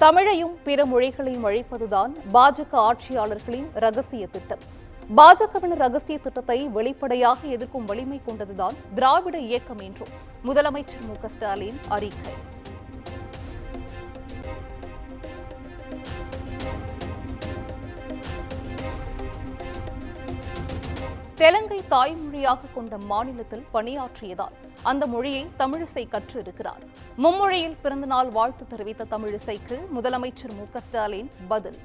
தமிழையும் பிற மொழிகளையும் அழிப்பதுதான் பாஜக ஆட்சியாளர்களின் ரகசிய திட்டம். பாஜகவின் ரகசிய திட்டத்தை வெளிப்படையாக எதிர்க்கும் வலிமை கொண்டதுதான் திராவிட இயக்கம் என்றும் முதலமைச்சர் மு.க.ஸ்டாலின் அறிக்கை. தெலுங்கை தாய்மொழியாக கொண்ட மாநிலத்தில் பணியாற்றியதால் அந்த மொழியை தமிழிசை கற்று இருக்கிறார். மும்மொழியில் பிறந்தநாள் வாழ்த்து தெரிவித்த தமிழிசைக்கு முதலமைச்சர் மு.க.ஸ்டாலின் பதில்.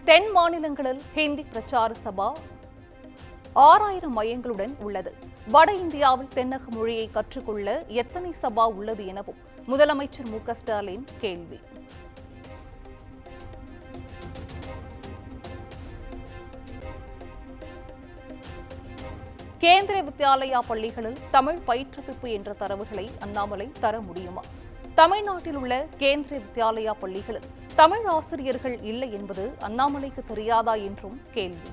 தென் மாநிலங்களில் ஹிந்தி பிரச்சார சபா 6000 மையங்களுடன் உள்ளது. வட இந்தியாவில் தென்னக மொழியை கற்றுக்கொள்ள எத்தனை சபா உள்ளது எனவும் முதலமைச்சர் மு.க.ஸ்டாலின் கேள்வி. கேந்திரிய வித்யாலயா பள்ளிகளில் தமிழ் பயிற்றுவிப்பு என்ற தரவுகளை அண்ணாமலை தர முடியுமா? தமிழ்நாட்டில் உள்ள கேந்திரிய வித்யாலயா பள்ளிகளில் தமிழ் ஆசிரியர்கள் இல்லை என்பது அண்ணாமலைக்கு தெரியாதா என்றும் கேள்வி.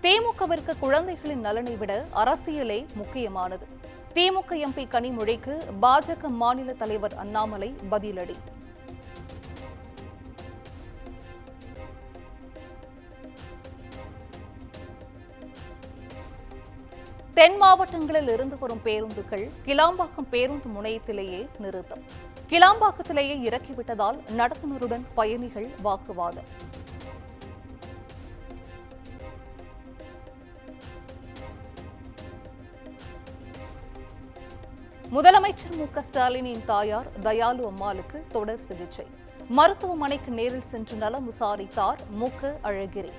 திமுகவிற்கு குழந்தைகளின் நலனை விட அரசியலே முக்கியமானது. திமுக எம்பி கனிமொழிக்கு பாஜக மாநில தலைவர் அண்ணாமலை பதிலடி. தென் மாவட்டங்களில் இருந்து வரும் பேருந்துகள் கிளாம்பாக்கம் பேருந்து முனையத்திலேயே நிறுத்தம். கிளாம்பாக்கத்திலேயே இறக்கிவிட்டதால் நடத்துனருடன் பயணிகள் வாக்குவாதம். முதலமைச்சர் மு.க.ஸ்டாலினின் தாயார் தயாளு அம்மாளுக்கு தொடர் சிகிச்சை. மருத்துவமனைக்கு நேரில் சென்று நலம் விசாரித்தார் மு.க.அழகிரி.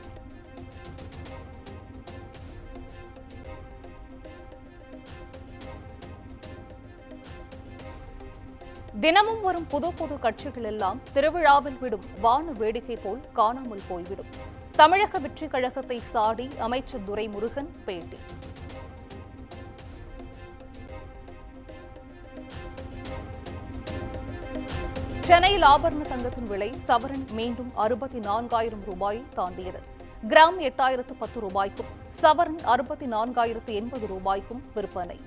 தினமும் வரும் புது புது கட்சிகள் எல்லாம் திருவிழாவில் விடும் வான வேடிக்கை போல் காணாமல் போய்விடும். தமிழக வெற்றிக் கழகத்தை சாடி அமைச்சர் துரைமுருகன் பேட்டி. சென்னையில் ஆபரண தங்கத்தின் விலை சவரன் மீண்டும் 64,000 ரூபாயை தாண்டியது. கிராம் 8,010 ரூபாய்க்கும் சவரன் 64,080 ரூபாய்க்கும் விற்பனை.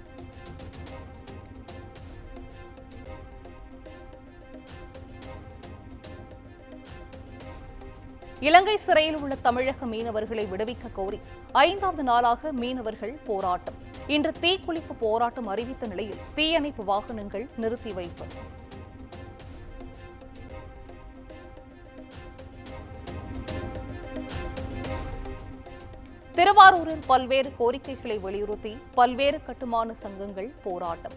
இலங்கை சிறையில் உள்ள தமிழக மீனவர்களை விடுவிக்க கோரி 5வது நாளாக மீனவர்கள் போராட்டம். இன்று தீக்குளிப்பு போராட்டம் அறிவித்த நிலையில் தீயணைப்பு வாகனங்கள் நிறுத்தி வைப்பு. திருவாரூரில் பல்வேறு கோரிக்கைகளை வலியுறுத்தி பல்வேறு கட்டுமான சங்கங்கள் போராட்டம்.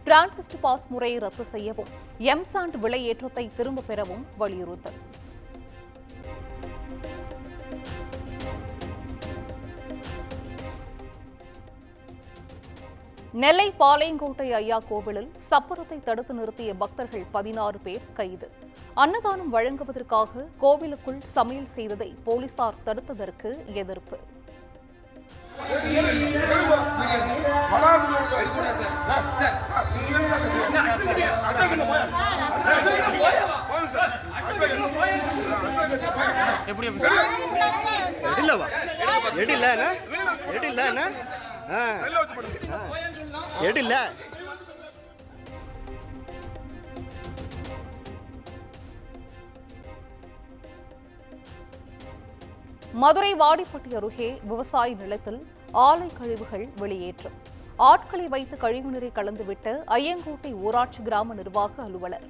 டிரான்சிஸ்ட் பாஸ் முறையை ரத்து செய்யவும் எம்சாண்ட் விலை ஏற்றத்தை திரும்பப் பெறவும் வலியுறுத்தல். நெல்லை பாளையங்கோட்டை ஐயா கோவிலில் சப்பரத்தை தடுத்து நிறுத்திய பக்தர்கள் 16 பேர் கைது. அன்னதானம் வழங்குவதற்காக கோவிலுக்குள் சமையல் செய்ததை போலீசார் தடுத்ததற்கு எதிர்ப்பு. மதுரை வாடிப்பட்டி அருகே விவசாய நிலத்தில் ஆலை கழிவுகள் வெளியேற்றம். ஆட்களை வைத்து கழிவுநீரை கலந்துவிட்ட ஐயங்கோட்டை ஊராட்சி கிராம நிர்வாக அலுவலர்.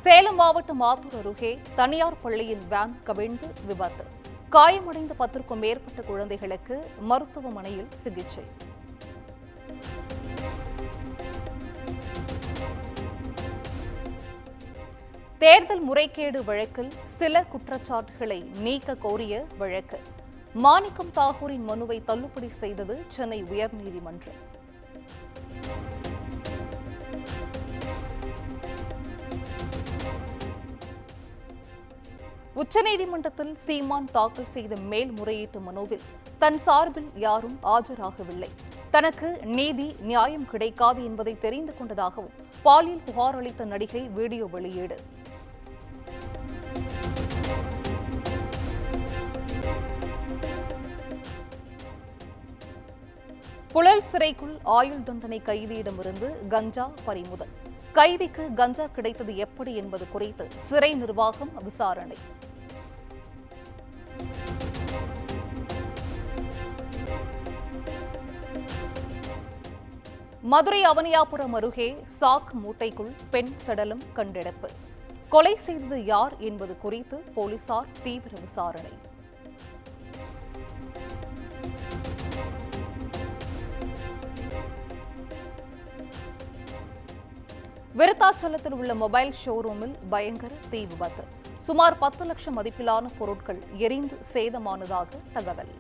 சேலம் மாவட்டம் ஆத்தூர் அருகே தனியார் பள்ளியின் வேன் கவிழ்ந்து விபத்து. காயமடைந்த 10க்கும் மேற்பட்ட குழந்தைகளுக்கு மருத்துவமனையில் சிகிச்சை. தேர்தல் முறைகேடு வழக்கில் சில குற்றச்சாட்டுகளை நீக்க கோரிய வழக்கு. மாணிக்கம் தாகூரின் மனுவை தள்ளுபடி செய்தது சென்னை உயர்நீதிமன்றம். உச்சநீதிமன்றத்தில் சீமான் தாக்கல் செய்த மேல்முறையீட்டு மனுவில் தன் சார்பில் யாரும் ஆஜராகவில்லை, தனக்கு நீதி நியாயம் கிடைக்காது என்பதை தெரிந்து கொண்டதாகவும் பாலியல் புகார் அளித்த நடிகை வீடியோ வெளியீடு. புழல் சிறைக்குள் ஆயுள் தண்டனை கைதியிடமிருந்து கஞ்சா பறிமுதல். கைதிக்கு கஞ்சா கிடைத்தது எப்படி என்பது குறித்து சிறை நிர்வாகம் விசாரணை. மதுரை அவனியாபுரம் அருகே சாக்கு மூட்டைக்குள் பெண் சடலம் கண்டெடுப்பு. கொலை செய்தது யார் என்பது குறித்து போலீசார் தீவிர விசாரணை. விருத்தாச்சலத்தில் உள்ள மொபைல் ஷோரூமில் பயங்கர தீ விபத்து. சுமார் 10 லட்சம் மதிப்பிலான பொருட்கள் எரிந்து சேதமானதாக தகவல்.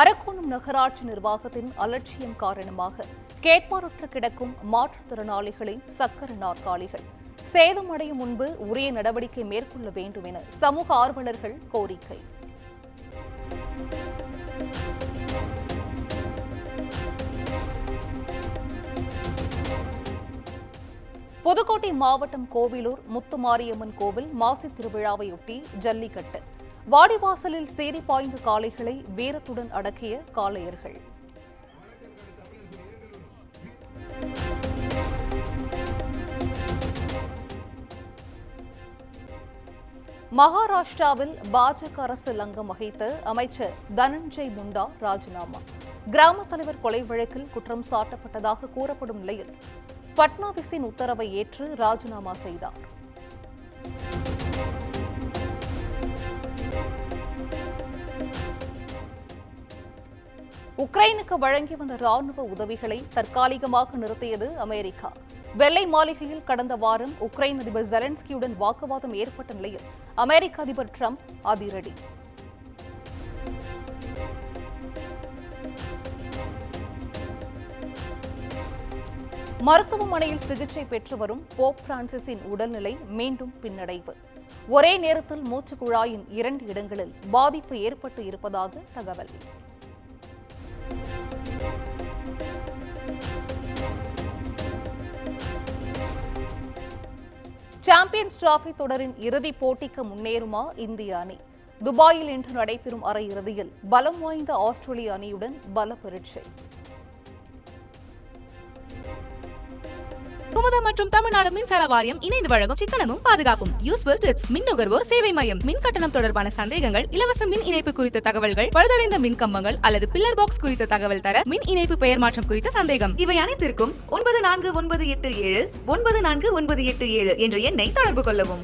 அரக்கோணம் நகராட்சி நிர்வாகத்தின் அலட்சியம் காரணமாக கேட்பாரற்று கிடக்கும் மாற்றுத்திறனாளிகளின் சக்கர நாற்காலிகள் சேதமடையும் முன்பு உரிய நடவடிக்கை மேற்கொள்ள வேண்டும் என சமூக ஆர்வலர்கள் கோரிக்கை. புதுக்கோட்டை மாவட்டம் கோவிலூர் முத்துமாரியம்மன் கோவில் மாசி திருவிழாவையொட்டி ஜல்லிக்கட்டு. வாடிவாசலில் சீறி பாய்ந்த காளைகளை வீரத்துடன் அடக்கிய காளையர்கள். மகாராஷ்டிராவில் பாஜக அரசு லங்கம் வகித்த அமைச்சர் தனஞ்சய் முண்டா ராஜினாமா. கிராம தலைவர் கொலை வழக்கில் குற்றம் சாட்டப்பட்டதாக கூறப்படும் நிலையில் பட்னாவிஸின் உத்தரவை ஏற்று ராஜினாமா செய்தார். உக்ரைனுக்கு வழங்கி வந்த ராணுவ உதவிகளை தற்காலிகமாக நிறுத்தியது அமெரிக்கா. வெள்ளை மாளிகையில் கடந்த வாரம் உக்ரைன் அதிபர் ஜெலன்ஸ்கியுடன் வாக்குவாதம் ஏற்பட்ட நிலையில் அமெரிக்க அதிபர் டிரம்ப் அதிரடி. மருத்துவமனையில் சிகிச்சை பெற்று வரும் போப் பிரான்சிஸின் உடல்நிலை மீண்டும் பின்னடைவு. ஒரே நேரத்தில் மூச்சு குழாயின் 2 இடங்களில் பாதிப்பு ஏற்பட்டு இருப்பதாக தகவல். சாம்பியன்ஸ் டிராபி தொடரின் இறுதிப் போட்டிக்கு முன்னேறுமா இந்திய அணி? துபாயில் இன்று நடைபெறும் அரையிறுதியில் பலம் வாய்ந்த ஆஸ்திரேலிய அணியுடன் பல பரீட்சை. குமுதம் மற்றும் தமிழ்நாடு மின்சார வாரியம் இணைந்து வழங்கும் சிக்கனமும் பாதுகாப்பும் யூஸ்ஃபுல் டிப்ஸ். மின் நுகர்வோர் சேவை மையம். மின் கட்டணம் தொடர்பான சந்தேகங்கள், இலவச மின் இணைப்பு குறித்த தகவல்கள், பழுதடைந்த மின் கம்பங்கள் அல்லது பில்லர் பாக்ஸ் குறித்த தகவல் தர, மின் இணைப்பு பெயர் மாற்றம் குறித்த சந்தேகம், இவை அனைத்திற்கும் 9498794987 என்ற எண்ணை தொடர்பு கொள்ளவும்.